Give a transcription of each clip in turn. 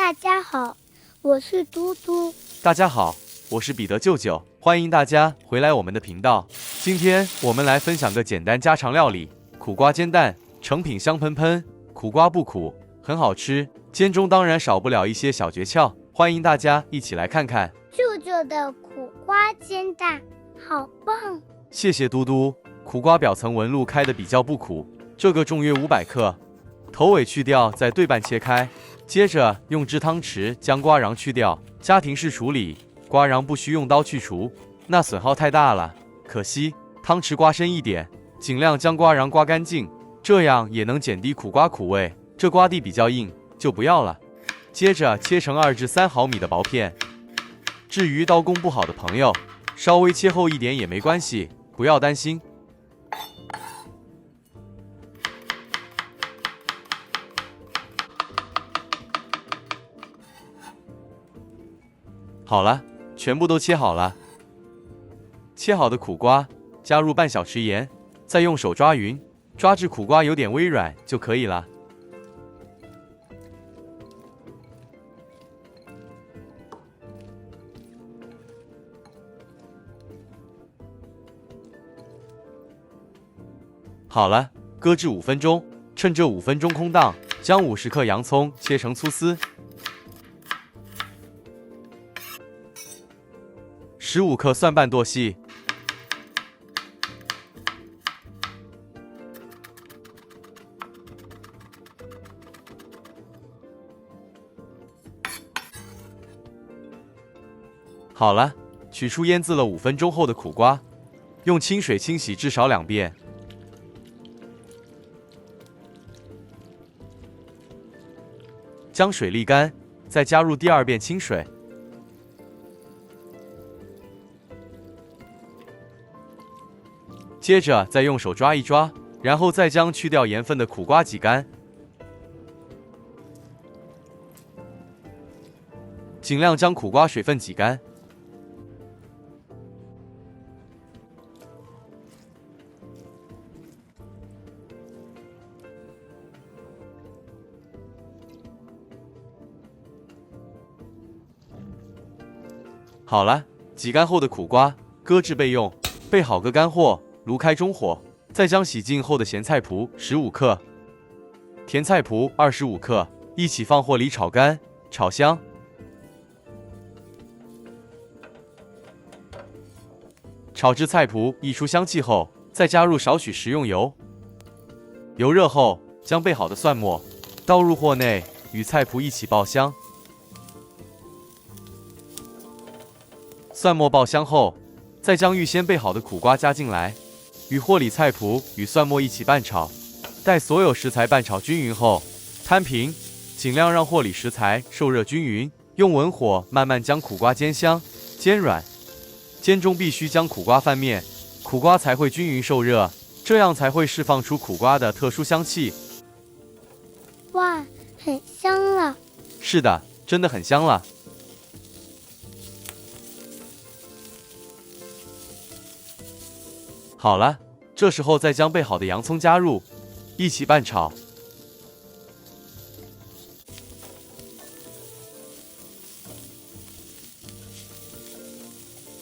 大家好，我是嘟嘟。大家好，我是彼得舅舅，欢迎大家回来我们的频道。今天我们来分享个简单家常料理——苦瓜煎蛋，成品香喷喷，苦瓜不苦，很好吃。煎中当然少不了一些小诀窍，欢迎大家一起来看看。舅舅的苦瓜煎蛋好棒！谢谢嘟嘟。苦瓜表层纹路开得比较不苦，这个重约500克，头尾去掉，再对半切开。接着用制汤匙将瓜瓤去掉，家庭式处理，瓜瓤不需用刀去除，那损耗太大了，可惜汤匙刮深一点，尽量将瓜瓤刮干净，这样也能减低苦瓜苦味。这瓜蒂比较硬，就不要了。接着切成2至3毫米的薄片。至于刀工不好的朋友，稍微切厚一点也没关系，不要担心。好了，全部都切好了。切好的苦瓜加入半小匙盐，再用手抓匀，抓至苦瓜有点微软就可以了。好了，搁置5分钟。趁这5分钟空档，将50克洋葱切成粗丝，15克蒜瓣剁细好了，取出腌渍了5分钟后的苦瓜，用清水清洗至少2遍。将水沥干，再加入第2遍清水。接着再用手抓一抓，然后再将去掉盐分的苦瓜挤干，尽量将苦瓜水分挤干。好了，挤干后的苦瓜搁置备用。备好个干货，炉开中火，再将洗净后的咸菜脯15克、甜菜脯25克一起放火里炒干，炒香。炒至菜脯溢出香气后，再加入少许食用油。油热后，将备好的蒜末倒入锅内，与菜脯一起爆香。蒜末爆香后，再将预先备好的苦瓜加进来，与锅里菜脯与蒜末一起拌炒，待所有食材拌炒均匀后，摊平，尽量让锅里食材受热均匀，用文火慢慢将苦瓜煎香、煎软。煎中必须将苦瓜翻面，苦瓜才会均匀受热，这样才会释放出苦瓜的特殊香气。哇，很香了！是的，真的很香了。好了，这时候再将备好的洋葱加入，一起拌炒。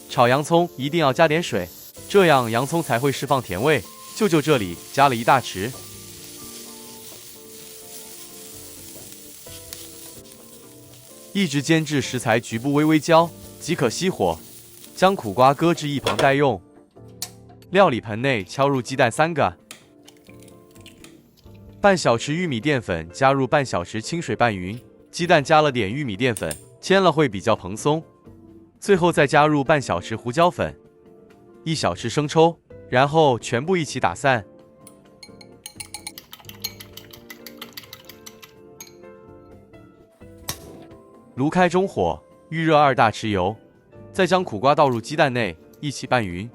炒洋葱一定要加点水，这样洋葱才会释放甜味。舅舅这里加了1大匙。一直煎至食材局部微微焦即可熄火，将苦瓜搁置一旁待用。料理盆内敲入鸡蛋3个，半小匙玉米淀粉加入半小匙清水拌匀，鸡蛋加了点玉米淀粉，煎了会比较蓬松。最后再加入半小匙胡椒粉，1小匙生抽，然后全部一起打散。炉开中火，预热2大匙油，再将苦瓜倒入鸡蛋内，一起拌匀。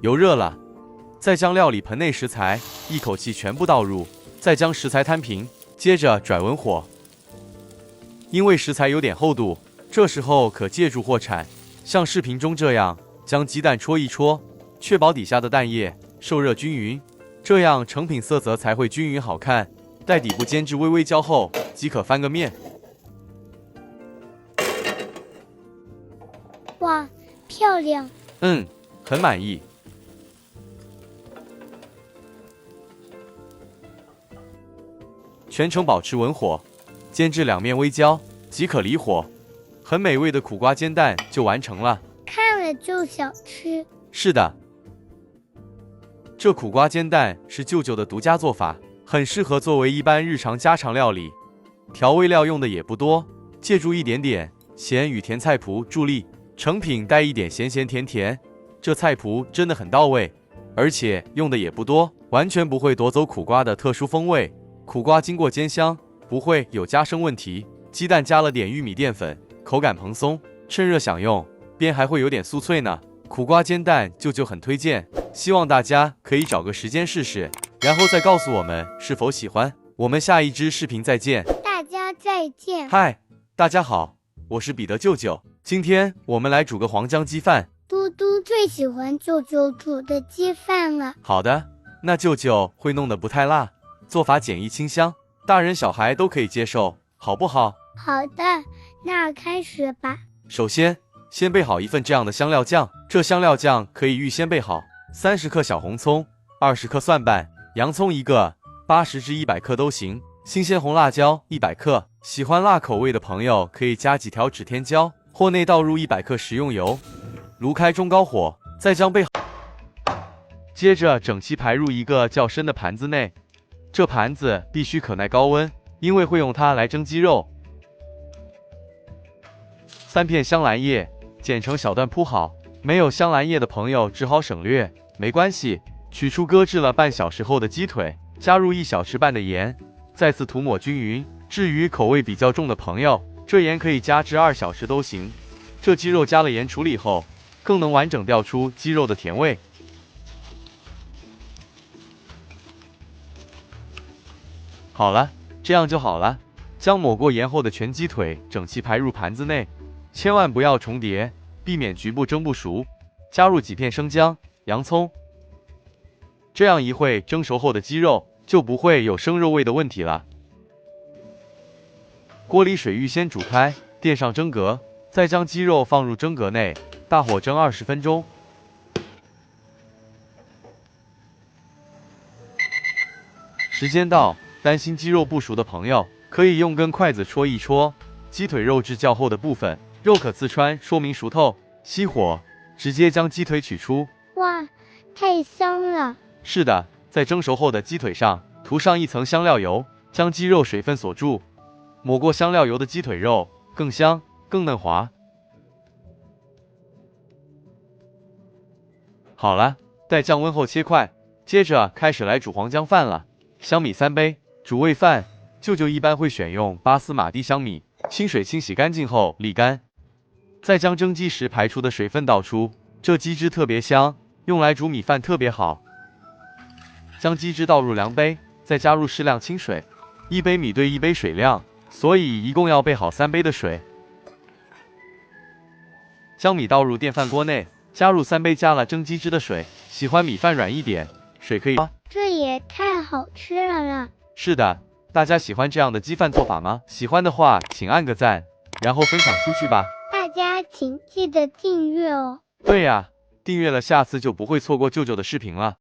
油热了，再将料理盆内食材一口气全部倒入，再将食材摊平，接着转文火。因为食材有点厚度，这时候可借助锅铲像视频中这样，将鸡蛋戳一戳，确保底下的蛋液受热均匀，这样成品色泽才会均匀好看。待底部煎至微微焦后，即可翻个面。哇，漂亮！很满意。全程保持文火，煎至两面微焦即可离火。很美味的苦瓜煎蛋就完成了。看了就想吃。是的，这苦瓜煎蛋是舅舅的独家做法，很适合作为一般日常家常料理。调味料用的也不多，借助一点点咸与甜菜谱助力，成品带一点咸咸甜甜。这菜谱真的很到位，而且用的也不多，完全不会夺走苦瓜的特殊风味。苦瓜经过煎香，不会有加生问题。鸡蛋加了点玉米淀粉，口感蓬松，趁热享用，边还会有点酥脆呢。苦瓜煎蛋舅舅很推荐，希望大家可以找个时间试试，然后再告诉我们是否喜欢。我们下一支视频再见，大家再见。嗨，大家好，我是彼得舅舅，今天我们来煮个黄姜鸡饭。嘟嘟最喜欢舅舅煮的鸡饭了。好的，那舅舅会弄得不太辣，做法简易清香，大人小孩都可以接受，好不好？好的，那开始吧。首先备好一份这样的香料酱，这香料酱可以预先备好。30克小红葱，20克蒜瓣，洋葱1个，80至100克都行。新鲜红辣椒100克，喜欢辣口味的朋友可以加几条指天椒，或内倒入100克食用油。炉开中高火，再将备好，接着整齐排入一个较深的盘子内。这盘子必须可耐高温，因为会用它来蒸鸡肉。3片香兰叶剪成小段铺好，没有香兰叶的朋友只好省略，没关系。取出搁置了半小时后的鸡腿，加入1小匙半的盐，再次涂抹均匀。至于口味比较重的朋友，这盐可以加至2小时都行。这鸡肉加了盐处理后，更能完整调出鸡肉的甜味。好了，这样就好了。将抹过盐后的全鸡腿整齐排入盘子内，千万不要重叠，避免局部蒸不熟。加入几片生姜、洋葱，这样一会蒸熟后的鸡肉就不会有生肉味的问题了。锅里水预先煮开，垫上蒸格，再将鸡肉放入蒸格内，大火蒸20分钟。时间到，担心鸡肉不熟的朋友，可以用根筷子戳一戳鸡腿肉质较厚的部分，肉可刺穿，说明熟透。熄火，直接将鸡腿取出。哇，太香了！是的，在蒸熟后的鸡腿上涂上一层香料油，将鸡肉水分锁住。抹过香料油的鸡腿肉更香更嫩滑。好了，待降温后切块，接着开始来煮黄姜饭了。香米3杯，煮煨饭，舅舅一般会选用巴斯马蒂香米，清水清洗干净后沥干，再将蒸鸡时排出的水分倒出，这鸡汁特别香，用来煮米饭特别好。将鸡汁倒入量杯，再加入适量清水，1杯米对1杯水量，所以一共要备好3杯的水。将米倒入电饭锅内，加入3杯加了蒸鸡汁的水，喜欢米饭软一点，水可以。这也太好吃了啦！是的，大家喜欢这样的鸡饭做法吗？喜欢的话，请按个赞，然后分享出去吧。大家请记得订阅哦。对呀，订阅了，下次就不会错过舅舅的视频了。